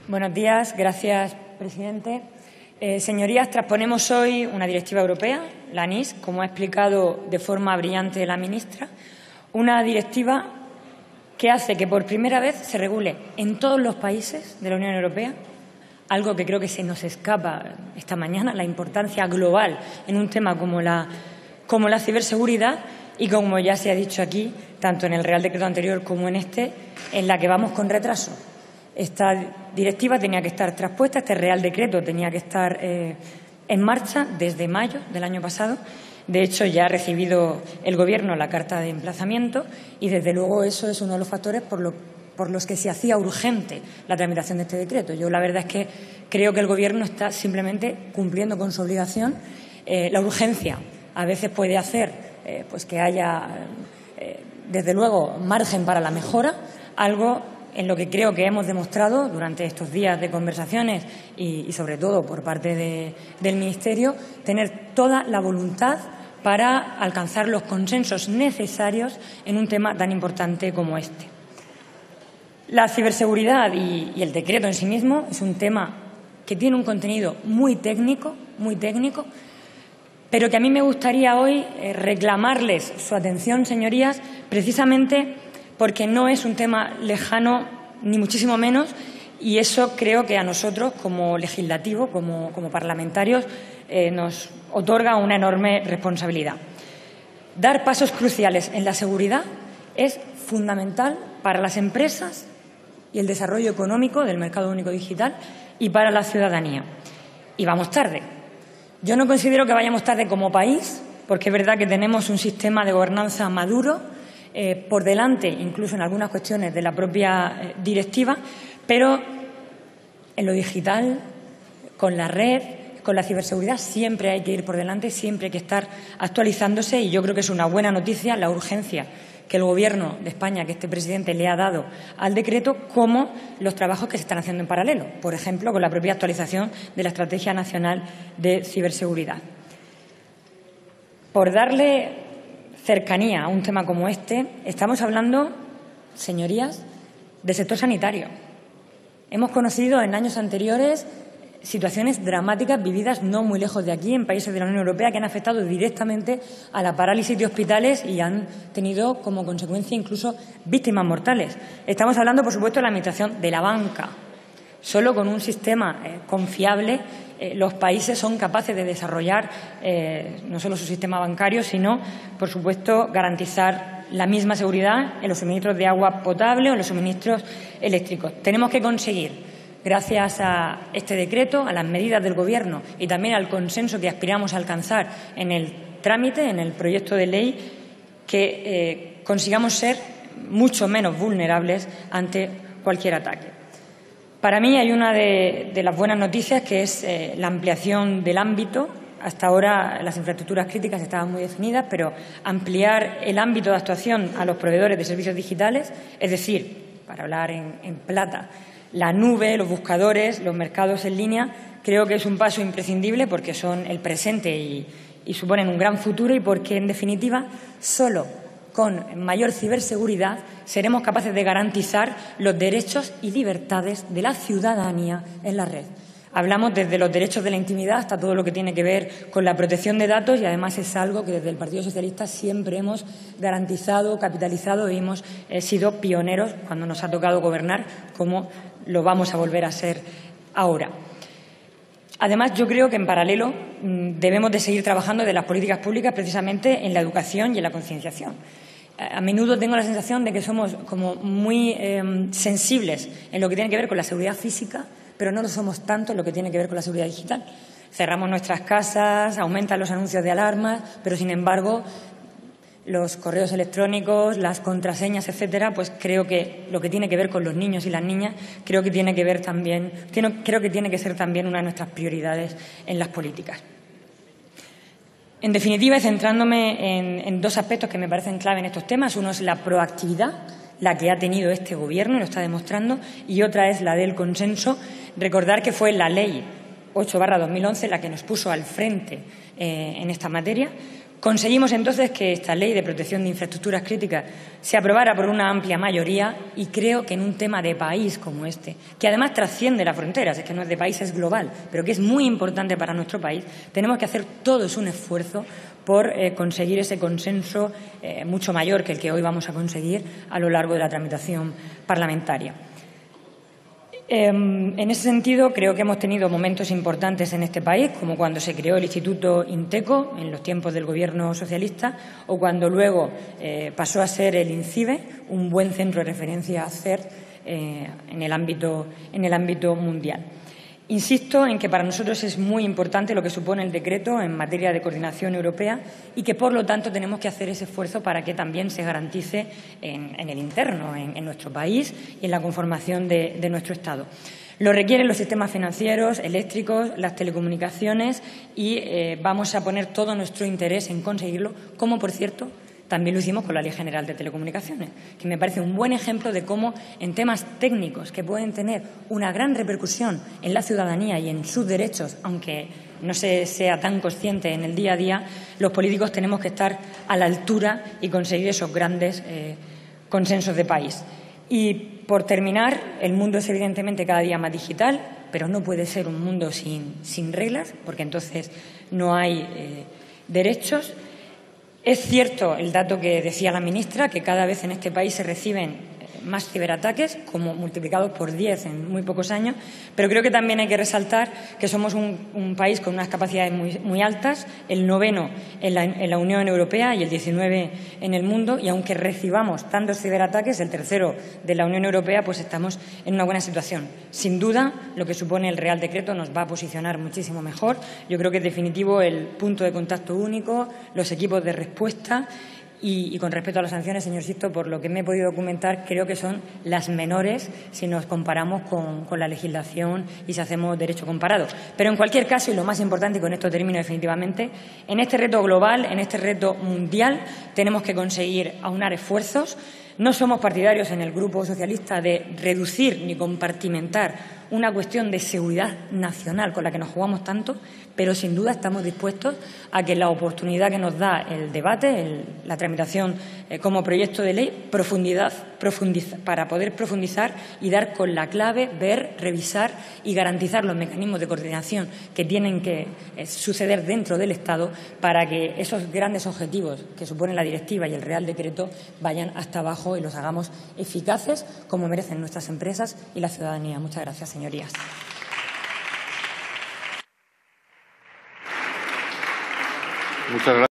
Buenos días. Gracias, presidente. Señorías, transponemos hoy una directiva europea, la NIS, como ha explicado de forma brillante la ministra, una directiva que hace que por primera vez se regule en todos los países de la Unión Europea, algo que creo que se nos escapa esta mañana, la importancia global en un tema como la ciberseguridad y, como ya se ha dicho aquí, tanto en el Real Decreto anterior como en este, en la que vamos con retraso. Esta directiva tenía que estar traspuesta, este Real Decreto tenía que estar en marcha desde mayo del año pasado. De hecho, ya ha recibido el Gobierno la carta de emplazamiento y, desde luego, eso es uno de los factores por los que se hacía urgente la tramitación de este decreto. Yo la verdad es que creo que el Gobierno está simplemente cumpliendo con su obligación. La urgencia a veces puede hacer pues que haya, desde luego, margen para la mejora, algo en lo que creo que hemos demostrado durante estos días de conversaciones y sobre todo por parte del Ministerio, tener toda la voluntad para alcanzar los consensos necesarios en un tema tan importante como este. La ciberseguridad y el decreto en sí mismo es un tema que tiene un contenido muy técnico, pero que a mí me gustaría hoy reclamarles su atención, señorías, precisamente porque no es un tema lejano, ni muchísimo menos, y eso creo que a nosotros, como legislativo, como parlamentarios, nos otorga una enorme responsabilidad. Dar pasos cruciales en la seguridad es fundamental para las empresas y el desarrollo económico del mercado único digital y para la ciudadanía. Y vamos tarde. Yo no considero que vayamos tarde como país, porque es verdad que tenemos un sistema de gobernanza maduro, por delante, incluso en algunas cuestiones de la propia directiva, pero en lo digital, con la red, con la ciberseguridad, siempre hay que ir por delante, siempre hay que estar actualizándose, y yo creo que es una buena noticia la urgencia que el Gobierno de España, que este presidente le ha dado al decreto, como los trabajos que se están haciendo en paralelo, por ejemplo, con la propia actualización de la Estrategia Nacional de Ciberseguridad. Por darle cercanía a un tema como este, estamos hablando, señorías, del sector sanitario. Hemos conocido en años anteriores situaciones dramáticas vividas no muy lejos de aquí, en países de la Unión Europea, que han afectado directamente a la parálisis de hospitales y han tenido como consecuencia incluso víctimas mortales. Estamos hablando, por supuesto, de la administración de la banca. Solo con un sistema confiable los países son capaces de desarrollar no solo su sistema bancario, sino, por supuesto, garantizar la misma seguridad en los suministros de agua potable o en los suministros eléctricos. Tenemos que conseguir, gracias a este decreto, a las medidas del Gobierno y también al consenso que aspiramos a alcanzar en el trámite, en el proyecto de ley, que consigamos ser mucho menos vulnerables ante cualquier ataque. Para mí hay una de las buenas noticias, que es la ampliación del ámbito. Hasta ahora las infraestructuras críticas estaban muy definidas, pero ampliar el ámbito de actuación a los proveedores de servicios digitales, es decir, para hablar en plata, la nube, los buscadores, los mercados en línea, creo que es un paso imprescindible porque son el presente y suponen un gran futuro, y porque, en definitiva, solo con mayor ciberseguridad seremos capaces de garantizar los derechos y libertades de la ciudadanía en la red. Hablamos desde los derechos de la intimidad hasta todo lo que tiene que ver con la protección de datos, y además es algo que desde el Partido Socialista siempre hemos garantizado, capitalizado, y hemos sido pioneros cuando nos ha tocado gobernar, como lo vamos a volver a ser ahora. Además, yo creo que en paralelo debemos de seguir trabajando de las políticas públicas precisamente en la educación y en la concienciación. A menudo tengo la sensación de que somos como muy sensibles en lo que tiene que ver con la seguridad física, pero no lo somos tanto en lo que tiene que ver con la seguridad digital. Cerramos nuestras casas, aumentan los anuncios de alarmas, pero, sin embargo, los correos electrónicos, las contraseñas, etcétera, pues creo que lo que tiene que ver con los niños y las niñas, creo que tiene que ser también una de nuestras prioridades en las políticas. En definitiva, y centrándome en dos aspectos que me parecen clave en estos temas, uno es la proactividad, la que ha tenido este Gobierno y lo está demostrando, y otra es la del consenso. Recordar que fue la Ley 8/2011 la que nos puso al frente en esta materia, Conseguimos entonces que esta Ley de Protección de Infraestructuras Críticas se aprobara por una amplia mayoría y creo que en un tema de país como este, que además trasciende las fronteras, es que no es de país, es global, pero que es muy importante para nuestro país, tenemos que hacer todos un esfuerzo por conseguir ese consenso mucho mayor que el que hoy vamos a conseguir a lo largo de la tramitación parlamentaria. En ese sentido, creo que hemos tenido momentos importantes en este país, como cuando se creó el Instituto Inteco en los tiempos del Gobierno socialista o cuando luego pasó a ser el INCIBE, un buen centro de referencia a CERT en el ámbito mundial. Insisto en que para nosotros es muy importante lo que supone el decreto en materia de coordinación europea y que, por lo tanto, tenemos que hacer ese esfuerzo para que también se garantice en el interno, en nuestro país y en la conformación de nuestro Estado. Lo requieren los sistemas financieros, eléctricos, las telecomunicaciones y vamos a poner todo nuestro interés en conseguirlo, como, por cierto, también lo hicimos con la Ley General de Telecomunicaciones, que me parece un buen ejemplo de cómo en temas técnicos que pueden tener una gran repercusión en la ciudadanía y en sus derechos, aunque no se sea tan consciente en el día a día, los políticos tenemos que estar a la altura y conseguir esos grandes consensos de país. Y, por terminar, el mundo es evidentemente cada día más digital, pero no puede ser un mundo sin reglas, porque entonces no hay derechos. Es cierto el dato que decía la ministra, que cada vez en este país se reciben más ciberataques, como multiplicados por 10 en muy pocos años, pero creo que también hay que resaltar que somos un país con unas capacidades muy altas, el 9º en la Unión Europea y el 19 en el mundo, y aunque recibamos tantos ciberataques, el 3º de la Unión Europea, pues estamos en una buena situación. Sin duda, lo que supone el Real Decreto nos va a posicionar muchísimo mejor. Yo creo que es definitivo el punto de contacto único, los equipos de respuesta. Y con respecto a las sanciones, señor Sisto, por lo que me he podido documentar, creo que son las menores si nos comparamos con la legislación y si hacemos derecho comparado. Pero en cualquier caso, y lo más importante, y con esto termino definitivamente, en este reto global, en este reto mundial, tenemos que conseguir aunar esfuerzos. No somos partidarios en el Grupo Socialista de reducir ni compartimentar una cuestión de seguridad nacional con la que nos jugamos tanto, pero sin duda estamos dispuestos a que la oportunidad que nos da el debate, la tramitación como proyecto de ley, para poder profundizar y dar con la clave, ver, revisar y garantizar los mecanismos de coordinación que tienen que suceder dentro del Estado para que esos grandes objetivos que supone la directiva y el Real Decreto vayan hasta abajo y los hagamos eficaces como merecen nuestras empresas y la ciudadanía. Muchas gracias, señorías. Muchas gracias.